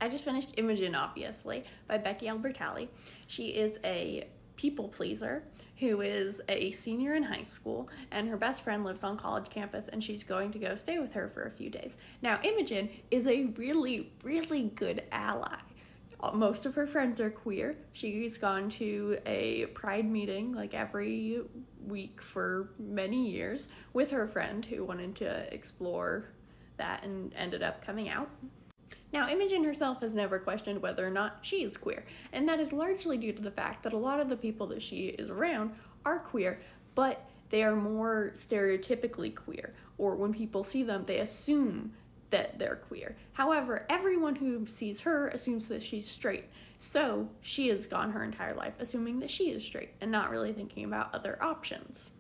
I just finished Imogen, obviously, by Becky Albertalli. She is a people pleaser who is a senior in high school, and her best friend lives on college campus, and she's going to go stay with her for a few days. Now, Imogen is a really, really good ally. Most of her friends are queer. She's gone to a pride meeting like every week for many years with her friend who wanted to explore that and ended up coming out. Now, Imogen herself has never questioned whether or not she is queer, and that is largely due to the fact that a lot of the people that she is around are queer, but they are more stereotypically queer, or when people see them, they assume that they're queer. However, everyone who sees her assumes that she's straight, so she has gone her entire life assuming that she is straight and not really thinking about other options.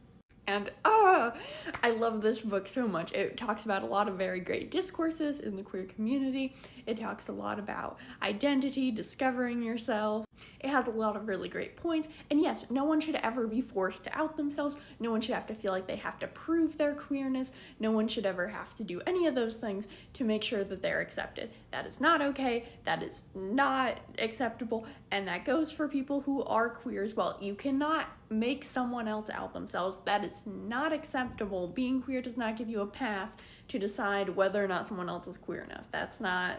And I love this book so much. It talks about a lot of very great discourses in the queer community. It talks a lot about identity, discovering yourself. It has a lot of really great points. And yes, no one should ever be forced to out themselves. No one should have to feel like they have to prove their queerness. No one should ever have to do any of those things to make sure that they're accepted. That is not okay. That is not acceptable. And that goes for people who are queer as well. You cannot make someone else out themselves. That is not acceptable. Being queer does not give you a pass to decide whether or not someone else is queer enough. That's not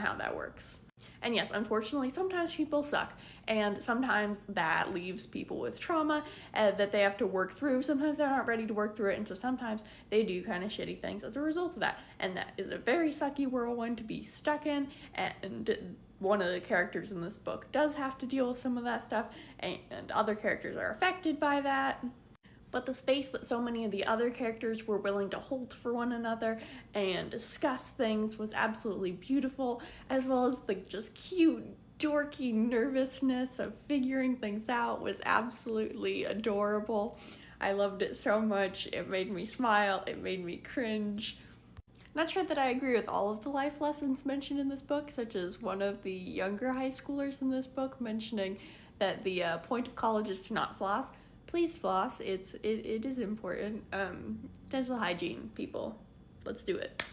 how that works. And yes, unfortunately, sometimes people suck, and sometimes that leaves people with trauma that they have to work through. Sometimes they're not ready to work through it, and so sometimes they do kind of shitty things as a result of that. And that is a very sucky whirlwind to be stuck in, and one of the characters in this book does have to deal with some of that stuff, and other characters are affected by that. But the space that so many of the other characters were willing to hold for one another and discuss things was absolutely beautiful, as well as the just cute, dorky nervousness of figuring things out was absolutely adorable. I loved it so much. It made me smile. It made me cringe. Not sure that I agree with all of the life lessons mentioned in this book, such as one of the younger high schoolers in this book mentioning that the point of college is to not floss. Please floss. It is important. Dental hygiene, people. Let's do it.